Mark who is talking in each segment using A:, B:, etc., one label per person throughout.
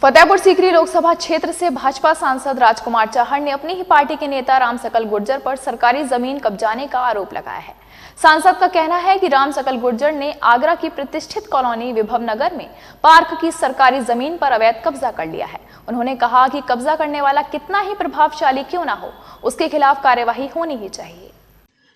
A: फतेहपुर सीकरी लोकसभा क्षेत्र से भाजपा सांसद राजकुमार चाहर ने अपनी ही पार्टी के नेता राम सकल गुर्जर पर सरकारी जमीन कब्जाने का आरोप लगाया है। सांसद का कहना है कि राम सकल गुर्जर ने आगरा की प्रतिष्ठित कॉलोनी विभव नगर में पार्क की सरकारी जमीन पर अवैध कब्जा कर लिया है। उन्होंने कहा कि कब्जा करने वाला कितना ही प्रभावशाली क्यों ना हो, उसके खिलाफ कार्यवाही होनी ही चाहिए।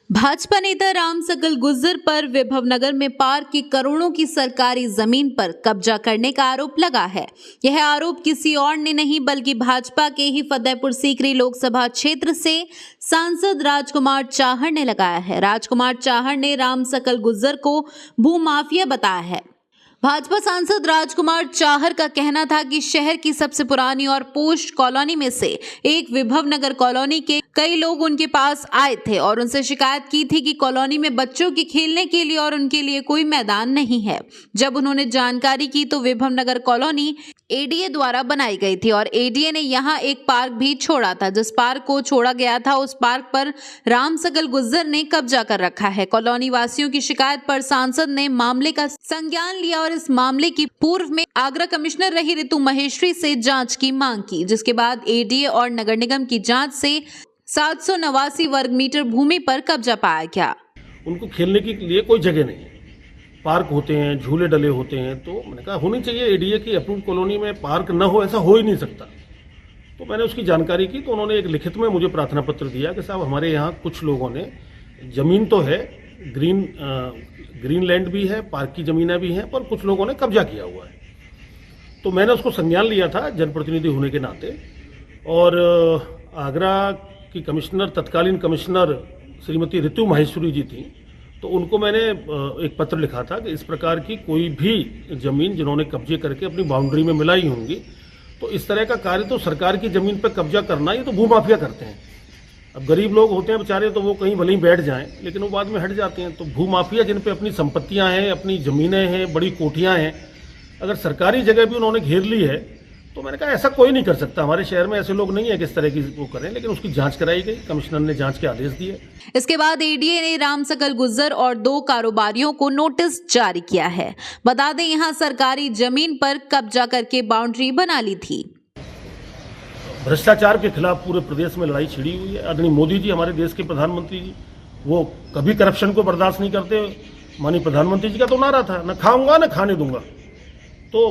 B: भाजपा नेता राम सकल गुर्जर पर विभव नगर में पार्क की करोड़ों की सरकारी जमीन पर कब्जा करने का आरोप लगा है। यह आरोप किसी और ने नहीं बल्कि भाजपा के ही फतेहपुर सीकरी लोकसभा क्षेत्र से सांसद राजकुमार चाहर ने लगाया है। राजकुमार चाहर ने राम सकल गुर्जर को भूमाफिया बताया है। भाजपा सांसद राजकुमार चाहर का कहना था कि शहर की सबसे पुरानी और पोस्ट कॉलोनी में से एक विभव नगर कॉलोनी के कई लोग उनके पास आए थे और उनसे शिकायत की थी कि कॉलोनी में बच्चों के खेलने के लिए और उनके लिए कोई मैदान नहीं है। जब उन्होंने जानकारी की तो विभव नगर कॉलोनी एडीए द्वारा बनाई गई थी और एडीए ने यहाँ एक पार्क भी छोड़ा था। जिस पार्क को छोड़ा गया था उस पार्क पर राम सकल गुर्जर ने कब्जा कर रखा है। कॉलोनी वासियों की शिकायत पर सांसद ने मामले का संज्ञान लिया और इस मामले की पूर्व में आगरा कमिश्नर रही ऋतु महेश्वरी से जांच की मांग की, जिसके बाद एडीए और नगर निगम की जांच से 789 वर्ग मीटर भूमि पर कब्जा पाया गया।
C: उनको खेलने के लिए कोई जगह नहीं है, पार्क होते हैं, झूले डले होते हैं, तो मैंने कहा होनी चाहिए एडीए की अप्रूव कॉलोनी में पार्क न हो, ऐसा हो ही नहीं सकता। तो मैंने उसकी जानकारी की तो उन्होंने एक लिखित में मुझे प्रार्थना पत्र दिया कि साहब हमारे यहाँ कुछ लोगों ने जमीन तो है, ग्रीन लैंड भी है, पार्क की ज़मीनें भी हैं, पर कुछ लोगों ने कब्जा किया हुआ है। तो मैंने उसको संज्ञान लिया था जनप्रतिनिधि होने के नाते, और आगरा की कमिश्नर, तत्कालीन कमिश्नर श्रीमती ऋतु महेश्वरी जी थी, तो उनको मैंने एक पत्र लिखा था कि इस प्रकार की कोई भी ज़मीन जिन्होंने कब्जे करके अपनी बाउंड्री में मिलाई होंगी, तो इस तरह का कार्य तो सरकार की ज़मीन पर कब्जा करना, ये तो भूमाफिया करते हैं। अब गरीब लोग होते हैं बेचारे, तो वो कहीं भले ही बैठ जाएं, लेकिन वो बाद में हट जाते हैं। तो भूमाफिया जिन पे अपनी संपत्तियां हैं, अपनी ज़मीनें हैं, बड़ी कोठियां हैं, अगर सरकारी जगह भी उन्होंने घेर ली है, तो मैंने कहा ऐसा कोई नहीं कर सकता। हमारे शहर में ऐसे लोग नहीं है कि इस तरह की वो करें, लेकिन उसकी जांच कराई गई, कमिश्नर ने जांच के आदेश दिए।
B: इसके बाद एडीए ने राम सकल गुर्जर और 2 कारोबारियों को नोटिस जारी किया है। बता दें यहाँ सरकारी जमीन पर कब्जा करके बाउंड्री बना ली थी।
C: भ्रष्टाचार के खिलाफ पूरे प्रदेश में लड़ाई छिड़ी हुई है। आदरणीय मोदी जी, हमारे देश के प्रधानमंत्री जी, वो कभी करप्शन को बर्दाश्त नहीं करते। माननीय प्रधानमंत्री जी का तो नारा था, न खाऊंगा न खाने दूंगा। तो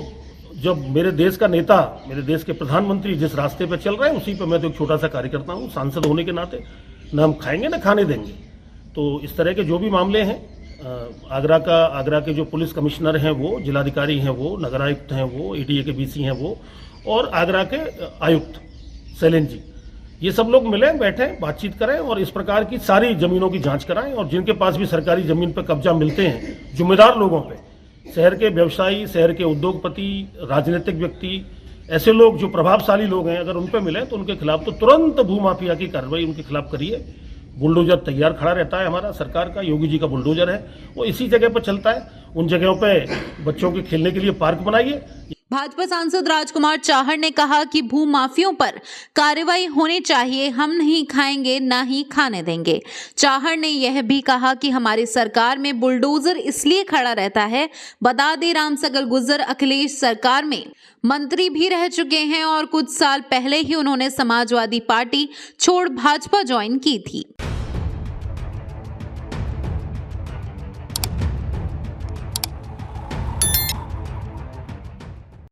C: जब मेरे देश का नेता, मेरे देश के प्रधानमंत्री जिस रास्ते पे चल रहे हैं, उसी पे मैं तो एक छोटा सा कार्यकर्ता हूँ, सांसद होने के नाते न हम खाएंगे न खाने देंगे। तो इस तरह के जो भी मामले हैं, आगरा के जो पुलिस कमिश्नर हैं वो, जिलाधिकारी हैं वो, नगर आयुक्त हैं वो, एडीए के बीसी हैं वो, और आगरा के आयुक्त शैलेंद्र जी, ये सब लोग मिलें, बैठें, बातचीत करें और इस प्रकार की सारी जमीनों की जांच कराएं। और जिनके पास भी सरकारी जमीन पर कब्जा मिलते हैं, जिम्मेदार लोगों पे, शहर के व्यवसायी, शहर के उद्योगपति, राजनीतिक व्यक्ति, ऐसे लोग जो प्रभावशाली लोग हैं, अगर उन पे मिले तो उनके खिलाफ तो तुरंत भूमाफिया की कार्रवाई उनके खिलाफ करिए। बुलडोजर तैयार खड़ा रहता है हमारा, सरकार का, योगी जी का बुलडोजर है, वो इसी जगह पर चलता है। उन जगहों पे बच्चों के खेलने के लिए पार्क बनाइए।
B: भाजपा सांसद राजकुमार चाहर ने कहा कि भूमाफियों पर कार्रवाई होनी चाहिए, हम नहीं खाएंगे ना ही खाने देंगे। चाहर ने यह भी कहा कि हमारी सरकार में बुलडोजर इसलिए खड़ा रहता है। बता दें राम सकल गुर्जर अखिलेश सरकार में मंत्री भी रह चुके हैं और कुछ साल पहले ही उन्होंने समाजवादी पार्टी छोड़ भाजपा ज्वाइन की थी।